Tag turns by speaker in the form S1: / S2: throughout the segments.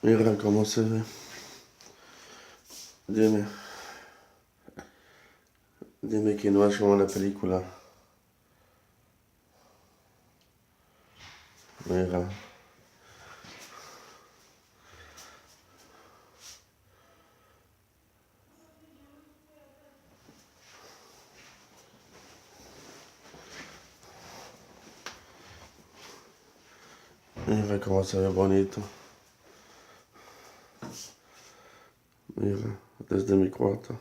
S1: Mira cómo se ve. Dime. Dime que no es como la película. Mira. Mira cómo se ve bonito. Mira, desde mi cuarto.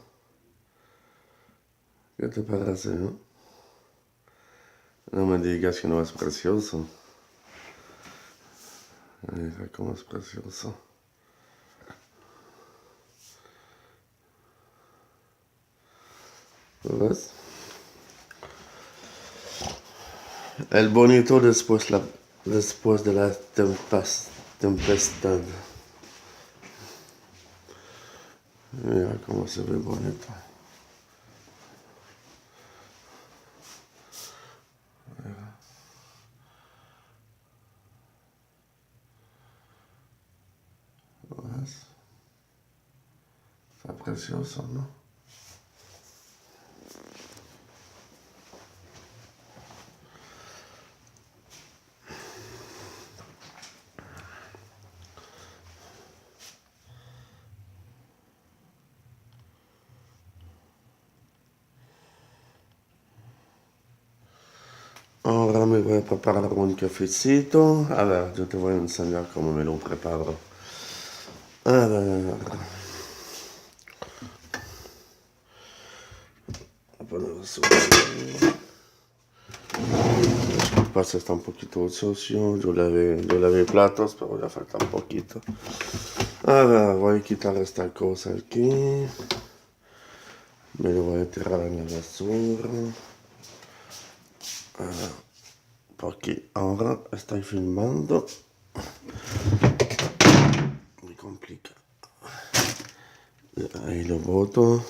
S1: ¿Qué te parece, no? No me digas que no es precioso. Mira cómo es precioso. ¿Ves? El bonito después de la tempestad. Mira cómo se ve bonito. ¿Ves? Está precioso, ¿no? Ahora me voy a preparar un cafecito. A ver, yo te voy a enseñar cómo me lo preparo. A ver. Voy a poner eso así. Disculpa si está un poquito sucio. Yo lavé platos, pero ya falta un poquito. A ver, voy a quitar esta cosa aquí. Me lo voy a tirar en la basura. A ver, porque ahora estoy filmando. Me complica. Ahí lo boto.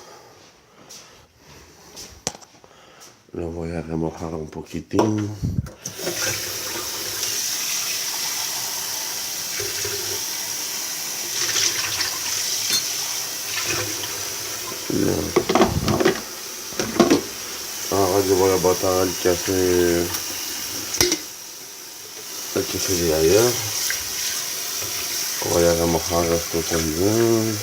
S1: Lo voy a remojar un poquitín. Bien. Ahora yo voy a botar el café de ayer. Voy a remojar esto también.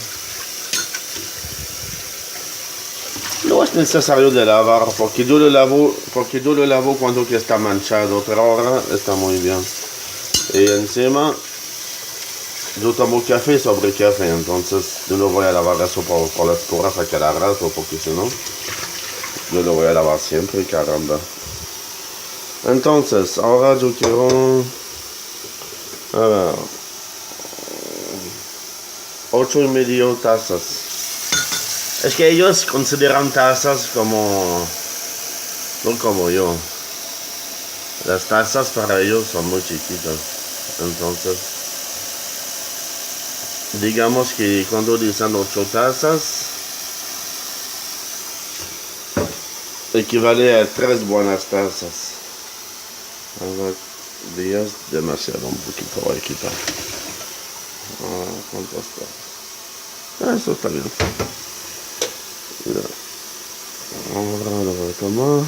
S1: No es necesario de lavar porque yo lo lavo cuando que está manchado, pero ahora está muy bien. Y encima yo tomo café sobre café, entonces yo no voy a lavar eso por las puras a cada rato, porque si no, yo lo voy a lavar siempre, caramba. Entonces, ahora yo quiero, a ver, 8,5 tazas. Es que ellos consideran tazas como, no como yo. Las tazas para ellos son muy chiquitas, entonces digamos que cuando dicen 8 tazas, equivale a 3 buenas tazas. Ahora, días demasiado, un poquito voy a quitar. ¿Cuánto está? Eso está bien. Mira. Ahora lo voy a tomar.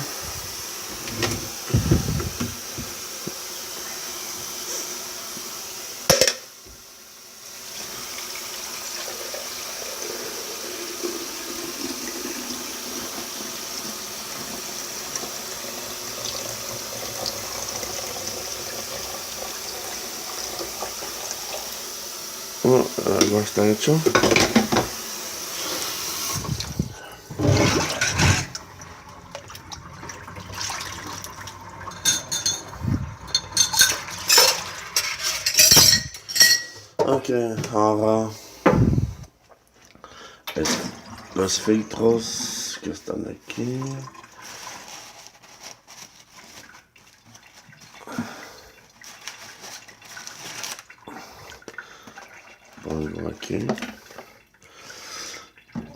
S1: Bueno, algo está hecho. Ok, ahora los filtros que están aquí. Pongo aquí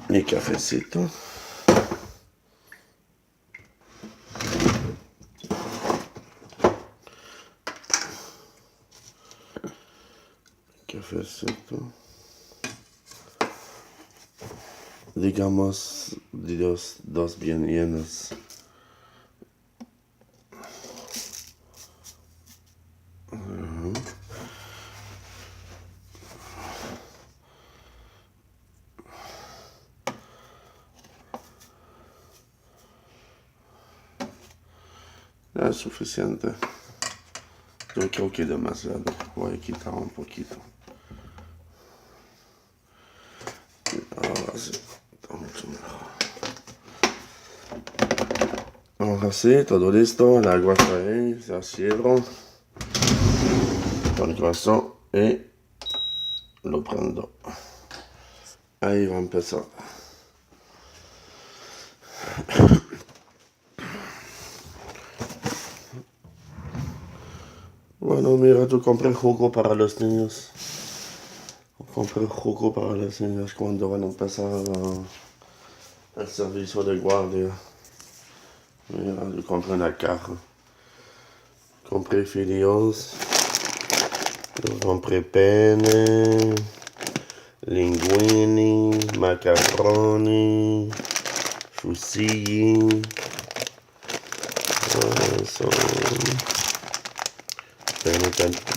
S1: mi cafecito. cafecito. Digamos, dos bien llenas. Ya es suficiente. Yo creo que demasiado. Voy a quitar un poquito. Ahora sí, está mucho mejor. Ahora sí, todo listo. El agua está ahí, se cierro. Con el corazón y lo prendo. Ahí va a empezar. Bueno, mira, yo compré jugo para los niños. Compré jugo para los niños cuando van a empezar el servicio de guardia. Mira, yo compré una caja. Compré fideos. Yo compré penne, linguini, macaroni, fusilli. Eso.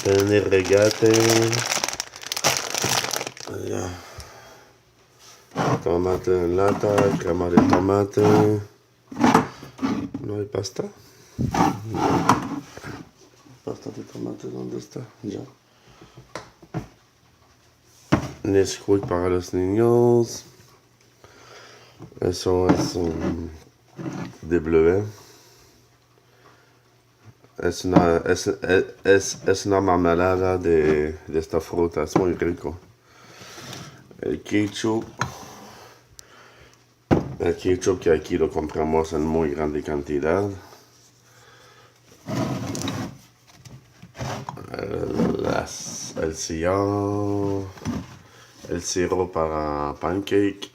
S1: Penne regate. Ya. Tomate en lata, crema de tomate. ¿No hay pasta? ¿Pasta de tomate dónde está? Ya. Nesquik para los niños. Eso es de bleuet. Es una mermelada de esta fruta, es muy rico. El ketchup que aquí lo compramos en muy grande cantidad. El sirope para pancake,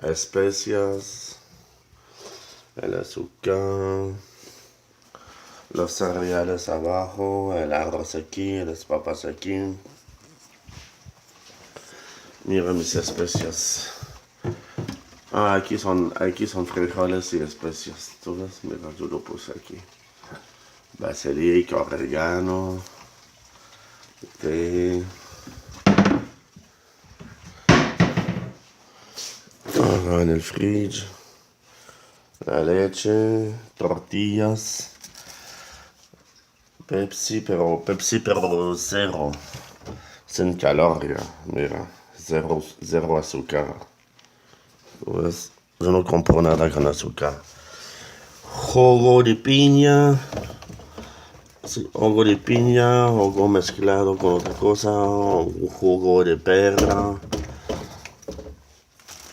S1: especias, el azúcar, los cereales abajo, el arroz aquí, las papas aquí. Mira mis especias. Aquí son frijoles y especias. ¿Tú ves? Mira, yo lo puse aquí. Basilico, oregano, té. Ahora en el fridge. La leche, tortillas. Pepsi, pero cero. Sin caloría, mira. Cero azúcar. Pues yo no compro nada con azúcar. Jugo de piña. Sí, jugo de piña, jugo mezclado con otra cosa. Un jugo de pera.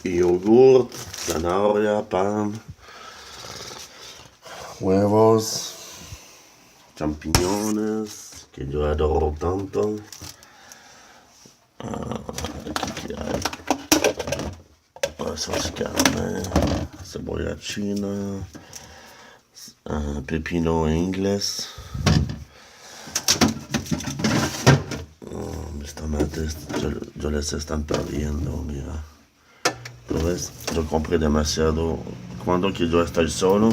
S1: Yogurt, zanahoria, pan. Huevos. Champiñones, que yo adoro tanto. Aquí hay eso es carne, cebolla china, pepino inglés. Mis tomates, yo les están perdiendo, mira. ¿Lo ves? Yo compré demasiado. Cuando que yo estoy solo,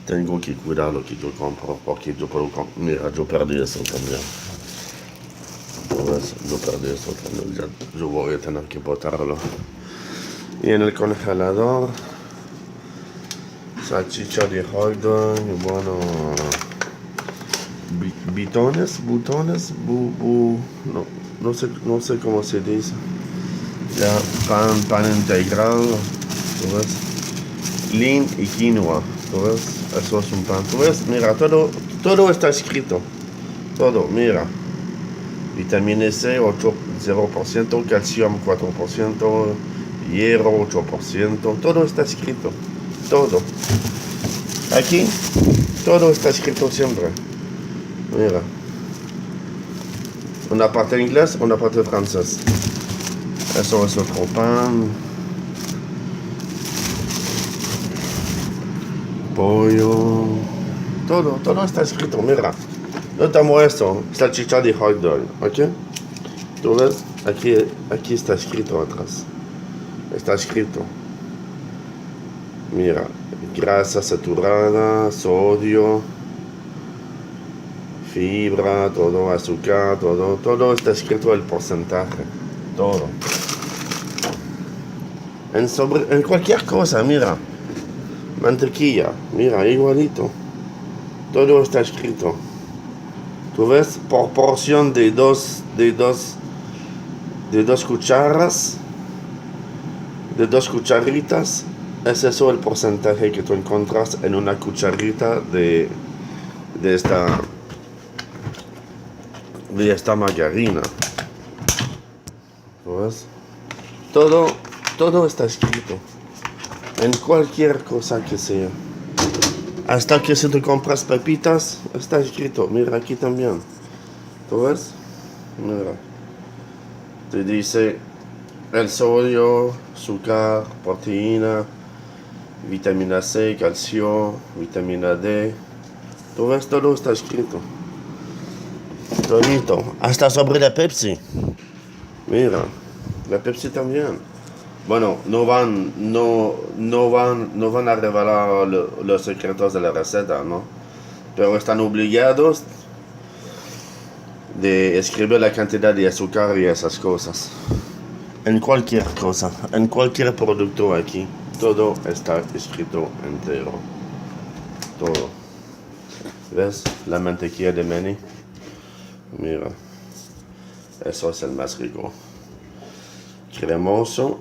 S1: tengo que cuidar lo que yo compro, porque yo puedo mira, yo perdí eso también. Pues yo perdí eso también, ya, yo voy a tener que botarlo. Y en el congelador, salchicha de hot dog, bueno, butones, no sé cómo se dice. Ya, pan integral, ¿tú ves? Lean y quinoa, ¿tú ves? Eso es un pan, ¿tú ves? Mira, todo está escrito, todo, mira. Vitamina C 0%, calcio 4%, hierro 8%, todo está escrito, todo. Aquí, todo está escrito siempre. Mira. Una parte en inglés, una parte en francés. Eso es otro pan. Pollo. Todo está escrito, mira. Yo te muestro salchicha de hot dog, ¿ok? ¿Tú ves? Aquí está escrito atrás. Está escrito. Mira, grasa saturada, sodio, fibra, todo, azúcar, todo está escrito el porcentaje. Todo. En cualquier cosa, mira. Mantequilla, mira, igualito. Todo está escrito. ¿Tú ves? Por porción de dos cucharas, de 2 cucharitas, es eso el porcentaje que tú encuentras en una cucharita de esta margarina. ¿Tú ves? Todo está escrito. En cualquier cosa que sea. Hasta que si tú compras pepitas, está escrito. Mira, aquí también. ¿Tú ves? Mira. Te dice el sodio, azúcar, proteína, vitamina C, calcio, vitamina D. ¿Tú ves? Todo está escrito. Bonito. Hasta sobre la Pepsi. Mira. La Pepsi también. Bueno, no van a revelar los secretos de la receta, ¿no? Pero están obligados de escribir la cantidad de azúcar y esas cosas. En cualquier cosa, en cualquier producto aquí, todo está escrito entero. Todo. ¿Ves? La mantequilla de maní. Mira. Eso es el más rico. Cremoso.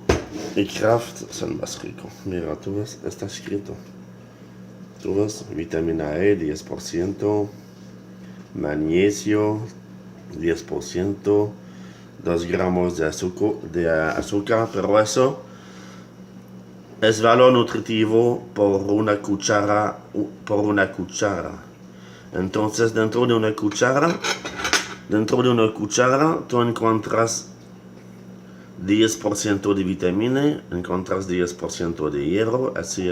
S1: Y Kraft es el más rico. Mira, tú ves, está escrito. Tú ves, vitamina E 10%, magnesio 10%, 2 gramos de azúcar, pero eso es valor nutritivo por una cuchara. Entonces, dentro de una cuchara, tú encuentras 10% de vitamina, encuentras 10% de hierro, así.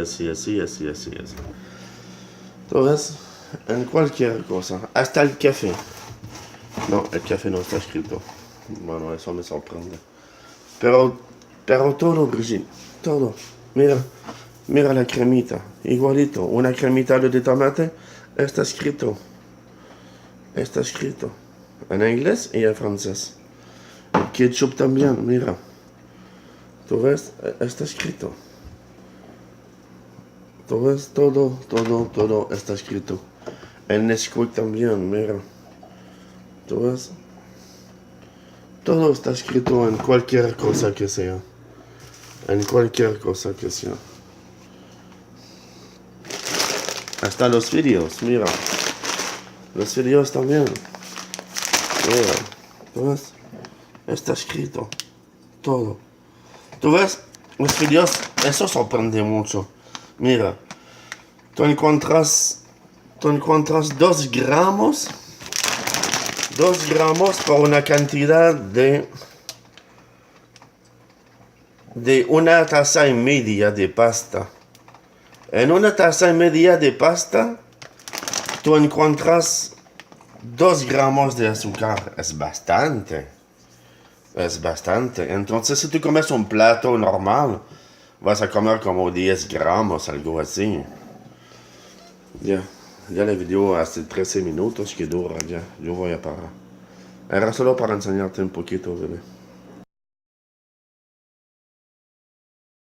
S1: Entonces, en cualquier cosa, hasta el café. No, el café no está escrito. Bueno, eso me sorprende. Pero todo, Brigitte, todo. Mira la cremita, igualito. Una cremita de tomate, está escrito. Está escrito. En inglés y en francés. El ketchup también, mira. ¿Tú ves? Está escrito. ¿Tú ves? Todo está escrito. El Nesquik también, mira. ¿Tú ves? Todo está escrito en cualquier cosa que sea. En cualquier cosa que sea. Hasta los vídeos, mira. Los vídeos también. Mira. ¿Tú ves? Está escrito. Todo. ¿Tú ves? Los vídeos, eso sorprende mucho. Mira. Tú encuentras 2 gramos. 2 gramos por una cantidad de una taza y media de pasta. En una taza y media de pasta, tú encuentras 2 gramos de azúcar. Es bastante. Entonces, si tú comes un plato normal, vas a comer como 10 gramos, algo así. Ya el video hace 13 minutos que dura ya. Yo voy a parar. Era solo para enseñarte un poquito, bebé.